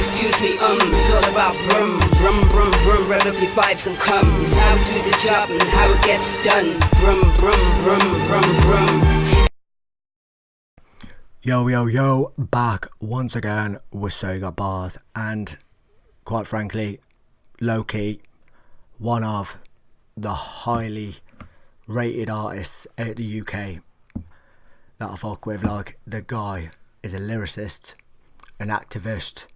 Excuse me, it's all about brum, brum, brum, brum. Rev up your vibes and come. It's how we do the job and how it gets done. Brum, brum, brum, brum, brum. Yo, yo, yo, back once again with So You Got Bars, and quite frankly, Lowkey, one of the highly rated artists out of the UK that I fuck with. Like, the guy is a lyricist, an activist,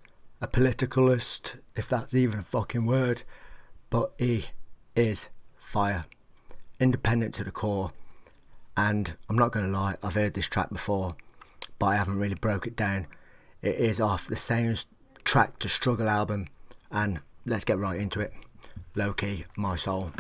a politicalist, if that's even a fucking word, but he is fire, independent to the core. And I'm not gonna lie, I've heard this track before, but I haven't really broke it down. It is off the same Track to Struggle album, and let's get right into it. Lowkey, My Soul.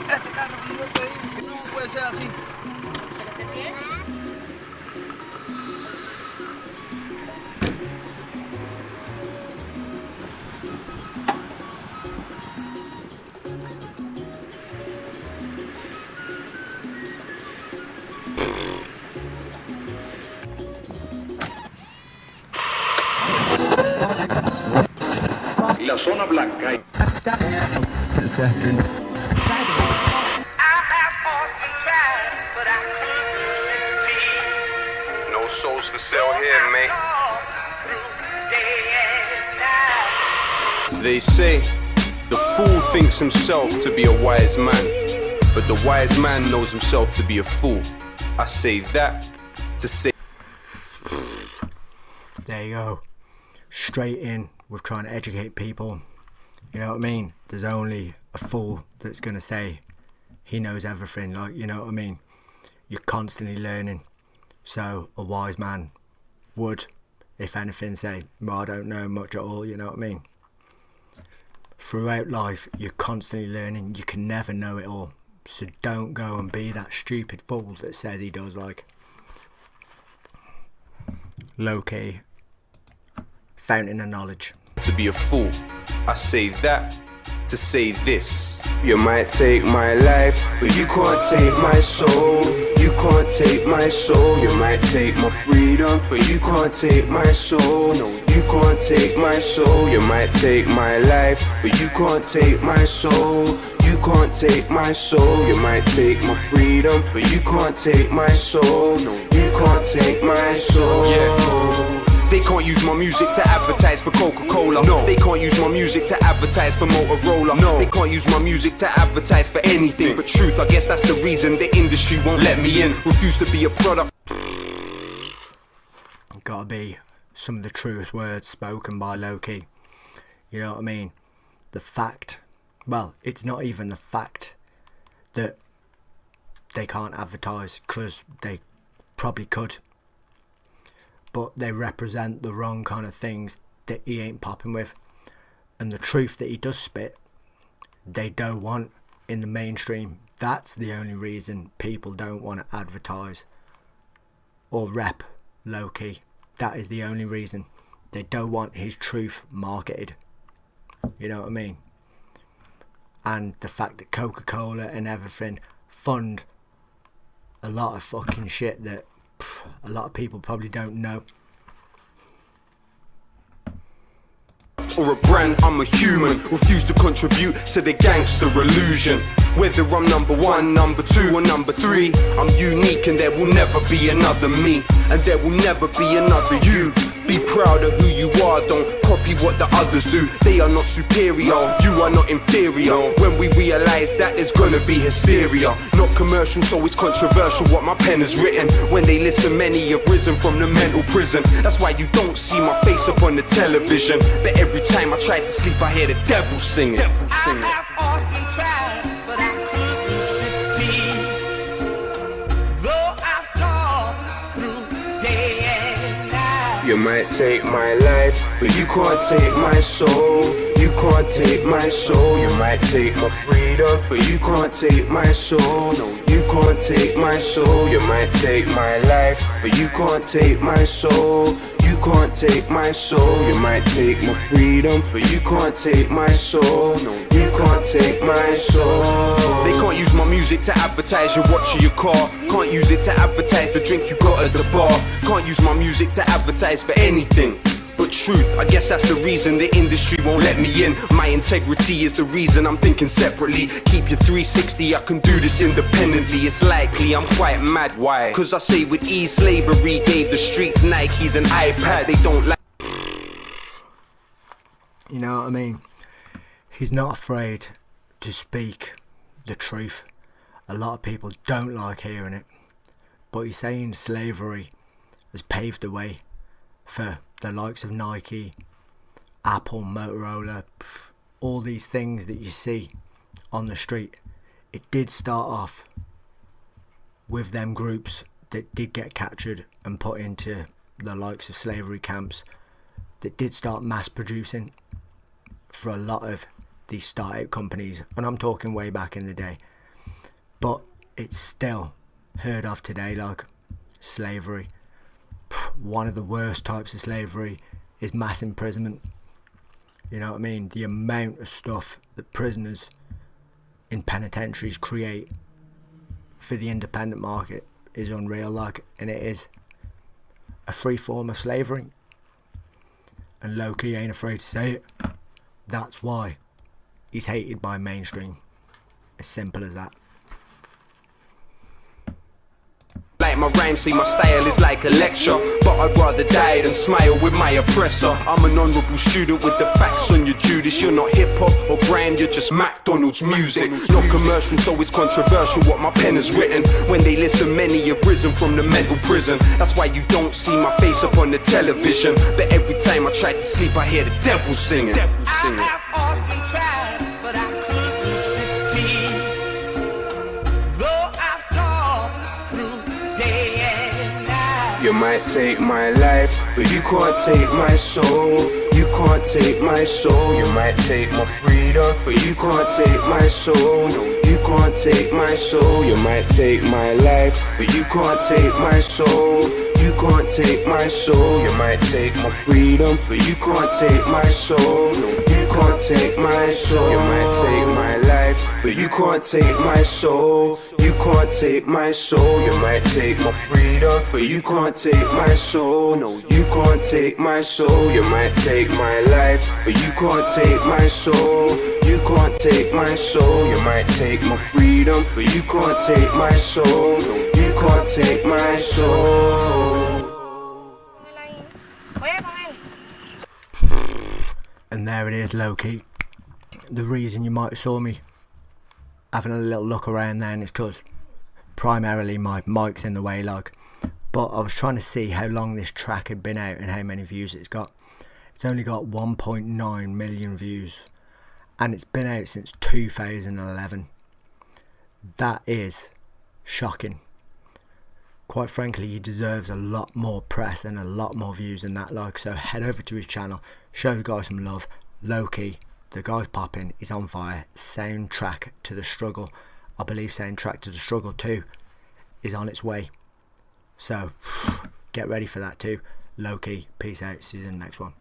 Este carro que yo pedí no puede ser así. La zona blanca. No souls for sale here, mate. They say the fool thinks himself to be a wise man, but the wise man knows himself to be a fool. I say that to say. There you go. Straight in with trying to educate people. You know what I mean? There's only a fool that's going to say he knows everything. Like, you know what I mean? You're constantly learning. So a wise man would, if anything, say, well, I don't know much at all. You know what I mean? Throughout life, you're constantly learning. You can never know it all. So don't go and be that stupid fool that says he does. Like, Lowkey, fountain of knowledge. To be a fool, I say that to say this. You might take my life, but you can't take my soul. You can't take my soul. You might take my freedom, but you can't take my soul. No, you can't take my soul. You might take my life, but you can't take my soul. You can't take my soul. You might take my freedom, but you can't take my soul. No, you can't take my soul. Yeah. They can't use my music to advertise for Coca-Cola. No. They can't use my music to advertise for Motorola. No. They can't use my music to advertise for anything but truth. I guess that's the reason the industry won't let me in. Refuse to be a product. Gotta be some of the truest words spoken by Lowkey. You know what I mean? The fact, well, it's not even the fact that they can't advertise, because they probably could, but they represent the wrong kind of things that he ain't popping with. And the truth that he does spit, they don't want in the mainstream. That's the only reason people don't want to advertise or rep Lowkey. That is the only reason. They don't want his truth marketed. You know what I mean? And the fact that Coca-Cola and everything fund a lot of fucking shit that a lot of people probably don't know. Or a brand, I'm a human. Refuse to contribute to the gangster illusion. Whether I'm number one, number two, or number three, I'm unique and there will never be another me. And there will never be another you. Be proud of who you are, don't copy what the others do. They are not superior, you are not inferior. When we realize that there's gonna be hysteria. Not commercial, so it's controversial what my pen has written. When they listen, many have risen from the mental prison. That's why you don't see my face up on the television. But every time I try to sleep, I hear the devil singing. I have often tried, but I couldn't succeed. Though I've gone through day and night. You might take my life, but you can't take my soul. you can't take my soul. You might take my freedom, but you can't take my soul. No, you can't take my soul. You might take my life, but you can't take my soul. You can't take my soul. You might take my freedom, but you can't take my soul. No, you can't take my soul. They can't use my music to advertise your watch or your car. Can't use it to advertise the drink you got at the bar. Can't use my music to advertise for anything but truth. I guess that's the reason the industry won't let me in. My integrity is the reason I'm thinking separately. Keep your 360, I can do this independently. It's likely I'm quite mad. Why? Cause I say with ease, slavery gave the streets Nikes and iPads. They don't like. You know what I mean? He's not afraid to speak the truth. A lot of people don't like hearing it, but he's saying slavery has paved the way for the likes of Nike, Apple, Motorola, all these things that you see on the street. It did start off with them groups that did get captured and put into the likes of slavery camps, that did start mass producing for a lot of these startup companies, and I'm talking way back in the day. But it's still heard of today like slavery. One of the worst types of slavery is mass imprisonment. You know what I mean? The amount of stuff that prisoners in penitentiaries create for the independent market is unreal, like, and it is a free form of slavery. And Lowkey ain't afraid to say it. That's why he's hated by mainstream. As simple as that. Like my rhymes say my style is like a lecture, but I'd rather die than smile with my oppressor. I'm an honourable student with the facts on your Judas. You're not hip-hop or grime, you're just McDonald's music. Not commercial, so it's controversial what my pen has written. When they listen, many have risen from the mental prison. That's why you don't see my face up on the television, but every time I try to sleep I hear the devil singing. I have often tried, but I couldn't succeed. Though I've gone through day and night. You might take my life, but you can't take my soul. You can't take my soul. You might take my freedom, but you can't take my soul. No, you can't take my soul. You might take my life, but you can't take my soul. You can't take my soul. You might take my freedom, but you can't take my soul. No, you can't take my soul. You might take my life, but you can't take my soul. You can't take my soul. You might take my freedom, but you can't take my soul. No, you can't take my soul. You might take my life, but you can't take my soul. You can't take my soul. You might take my freedom, but you can't take my soul. No, you can't take my soul. And there it is, Lowkey. The reason you might have saw me having a little look around then is because primarily my mic's in the way, like. But I was trying to see how long this track had been out and how many views it's got. It's only got 1.9 million views, and it's been out since 2011. That is shocking. Quite frankly, he deserves a lot more press and a lot more views than that, like. So head over to his channel, show the guy some love. Lowkey, the guy's popping, he's on fire. Soundtrack to the Struggle, I believe Soundtrack to the Struggle 2 is on its way. So get ready for that too. Lowkey, peace out, see you in the next one.